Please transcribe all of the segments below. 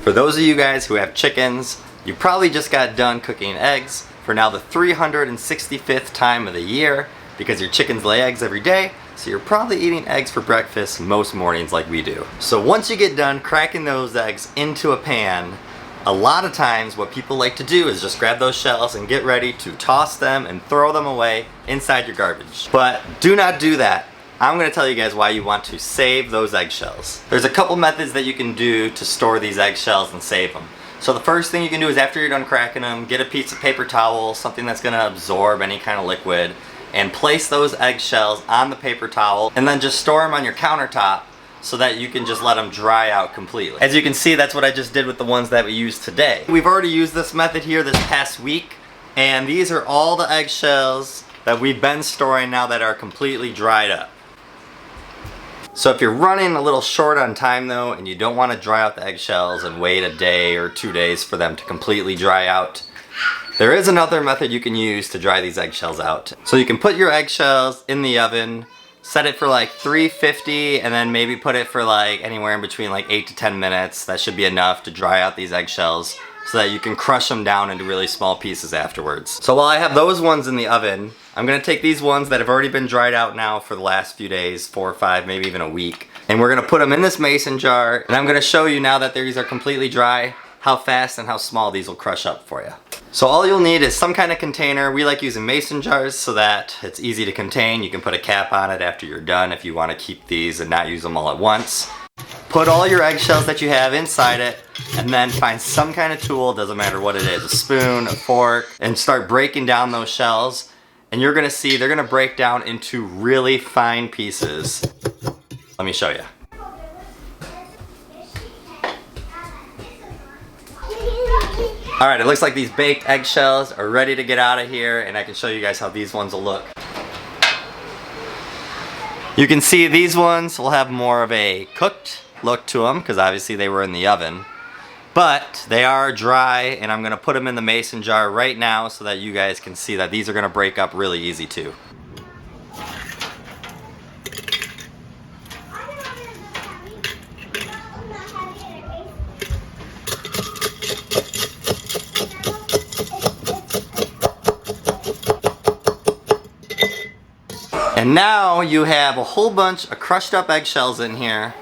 For those of you guys who have chickens, you probably just got done cooking eggs for now the 365th time of the year because your chickens lay eggs every day, so you're probably eating eggs for breakfast most mornings like we do. So once you get done cracking those eggs into a pan, a lot of times what people like to do is just grab those shells and get ready to toss them and throw them away inside your garbage. But do not do that. I'm going to tell you guys why you want to save those eggshells. There's a couple methods that you can do to store these eggshells and save them. So the first thing you can do is after you're done cracking them, get a piece of paper towel, something that's going to absorb any kind of liquid, and place those eggshells on the paper towel and then just store them on your countertop so that you can just let them dry out completely. As you can see, that's what I just did with the ones that we used today. We've already used this method here this past week, and these are all the eggshells that we've been storing now that are completely dried up. So if you're running a little short on time though, and you don't want to dry out the eggshells and wait a day or 2 days for them to completely dry out, there is another method you can use to dry these eggshells out. So you can put your eggshells in the oven, set it for like 350, and then maybe put it for like anywhere in between like 8 to 10 minutes. That should be enough to dry out these eggshells so that you can crush them down into really small pieces afterwards. So while I have those ones in the oven, I'm gonna take these ones that have already been dried out now for the last few days, 4 or 5, maybe even a week, and we're gonna put them in this mason jar, and I'm gonna show you now that these are completely dry, how fast and how small these will crush up for you. So all you'll need is some kind of container. We like using mason jars so that it's easy to contain. You can put a cap on it after you're done if you want to keep these and not use them all at once. Put all your eggshells that you have inside it, and then find some kind of tool, doesn't matter what it is, a spoon, a fork, and start breaking down those shells. And you're gonna see they're gonna break down into really fine pieces. Let me show you. Alright, it looks like these baked eggshells are ready to get out of here, and I can show you guys how these ones will look. You can see these ones will have more of a cooked look to them because obviously they were in the oven. But they are dry, and I'm going to put them in the mason jar right now so that you guys can see that these are going to break up really easy too. And now you have a whole bunch of crushed up eggshells in here.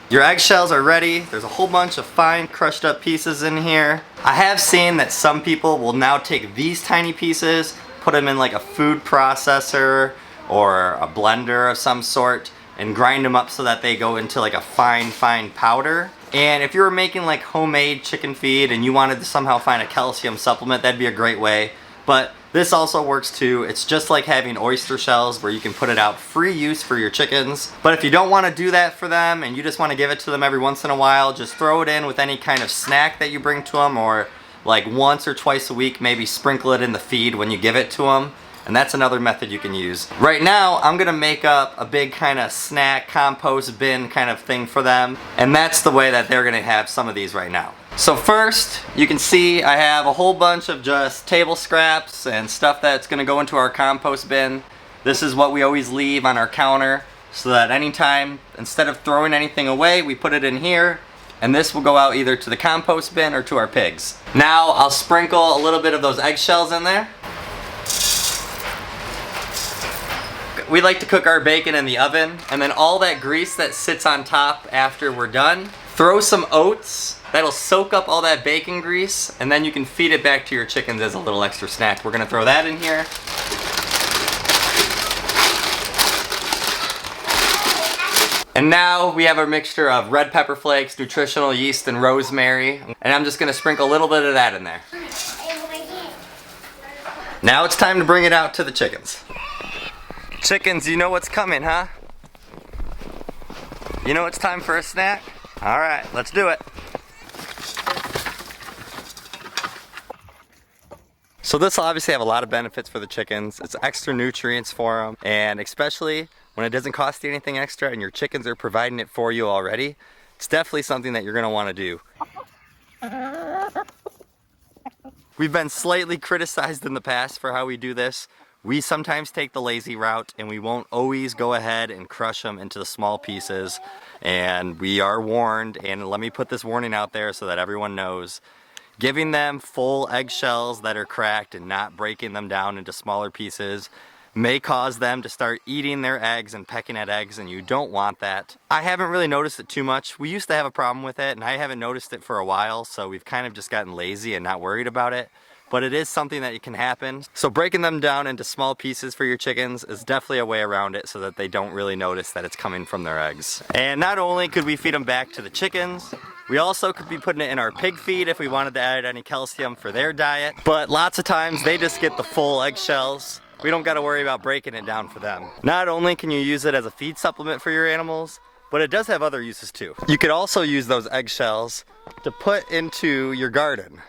Your eggshells are ready. There's a whole bunch of fine crushed up pieces in here. I have seen that some people will now take these tiny pieces, put them in like a food processor or a blender of some sort, and grind them up so that they go into like a fine powder. And if you were making like homemade chicken feed and you wanted to somehow find a calcium supplement, that'd be a great way. But this also works too. It's just like having oyster shells where you can put it out free use for your chickens. But if you don't want to do that for them and you just want to give it to them every once in a while, just throw it in with any kind of snack that you bring to them, or like once or twice a week, maybe sprinkle it in the feed when you give it to them. And that's another method you can use. Right now, I'm gonna make up a big kind of snack compost bin kind of thing for them. And that's the way that they're gonna have some of these right now. So first, you can see I have a whole bunch of just table scraps and stuff that's gonna go into our compost bin. This is what we always leave on our counter so that anytime, instead of throwing anything away, we put it in here, and this will go out either to the compost bin or to our pigs. Now I'll sprinkle a little bit of those eggshells in there. We like to cook our bacon in the oven, and then all that grease that sits on top after we're done, throw some oats. That'll soak up all that bacon grease, and then you can feed it back to your chickens as a little extra snack. We're gonna throw that in here. And now we have our mixture of red pepper flakes, nutritional yeast, and rosemary. And I'm just gonna sprinkle a little bit of that in there. Now it's time to bring it out to the chickens. Chickens, you know what's coming, huh? You know it's time for a snack? All right, let's do it. So this will obviously have a lot of benefits for the chickens. It's extra nutrients for them, and especially when it doesn't cost you anything extra and your chickens are providing it for you already, it's definitely something that you're gonna wanna do. We've been slightly criticized in the past for how we do this. We sometimes take the lazy route and we won't always go ahead and crush them into the small pieces. And we are warned, and let me put this warning out there so that everyone knows. Giving them full eggshells that are cracked and not breaking them down into smaller pieces may cause them to start eating their eggs and pecking at eggs, and you don't want that. I haven't really noticed it too much. We used to have a problem with it, and I haven't noticed it for a while, so we've kind of just gotten lazy and not worried about it. But it is something that can happen. So breaking them down into small pieces for your chickens is definitely a way around it so that they don't really notice that it's coming from their eggs. And not only could we feed them back to the chickens, we also could be putting it in our pig feed if we wanted to add any calcium for their diet. But lots of times they just get the full eggshells. We don't gotta worry about breaking it down for them. Not only can you use it as a feed supplement for your animals, but it does have other uses too. You could also use those eggshells to put into your garden.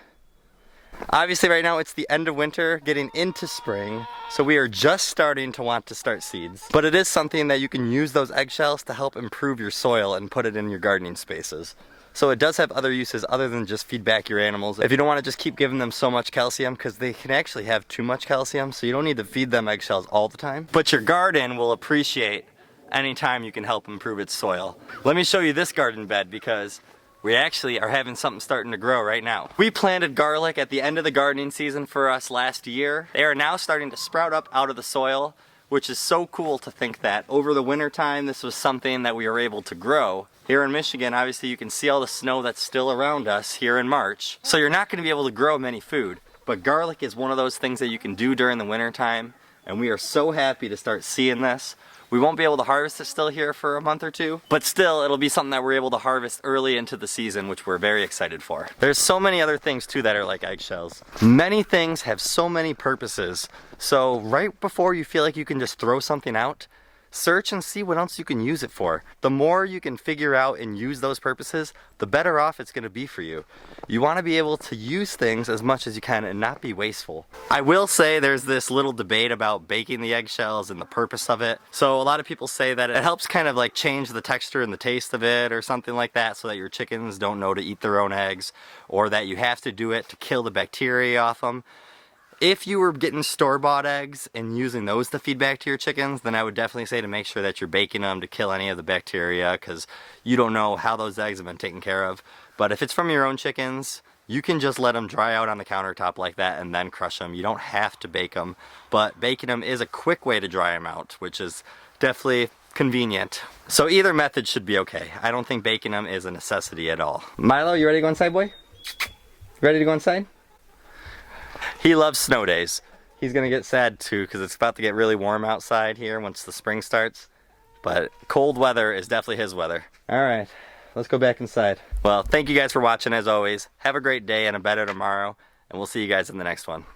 Obviously right now it's the end of winter, getting into spring, so we are just starting to want to start seeds. But it is something that you can use those eggshells to help improve your soil and put it in your gardening spaces. So it does have other uses other than just feed back your animals. If you don't want to just keep giving them so much calcium, because they can actually have too much calcium, so you don't need to feed them eggshells all the time. But your garden will appreciate any time you can help improve its soil. Let me show you this garden bed because we actually are having something starting to grow right now. We planted garlic at the end of the gardening season for us last year. They are now starting to sprout up out of the soil, which is so cool to think that over the winter time this was something that we were able to grow. Here in Michigan, obviously you can see all the snow that's still around us here in March. So you're not going to be able to grow many food, but garlic is one of those things that you can do during the winter time, and we are so happy to start seeing this. We won't be able to harvest it still here for a month or two, but still it'll be something that we're able to harvest early into the season, which we're very excited for. There's so many other things too that are like eggshells. Many things have so many purposes. So right before you feel like you can just throw something out, search and see what else you can use it for. The more you can figure out and use those purposes, the better off it's going to be for you. You want to be able to use things as much as you can and not be wasteful. I will say there's this little debate about baking the eggshells and the purpose of it. So a lot of people say that it helps kind of like change the texture and the taste of it or something like that so that your chickens don't know to eat their own eggs, or that you have to do it to kill the bacteria off them. If you were getting store-bought eggs and using those to feed back to your chickens, then I would definitely say to make sure that you're baking them to kill any of the bacteria, because you don't know how those eggs have been taken care of. But if it's from your own chickens, you can just let them dry out on the countertop like that and then crush them. You don't have to bake them, but baking them is a quick way to dry them out, which is definitely convenient. So either method should be okay. I don't think baking them is a necessity at all. Milo, you ready to go inside, boy? Ready to go inside? He loves snow days. He's gonna get sad too because it's about to get really warm outside here once the spring starts. But cold weather is definitely his weather. Alright, let's go back inside. Well, thank you guys for watching as always. Have a great day and a better tomorrow, and we'll see you guys in the next one.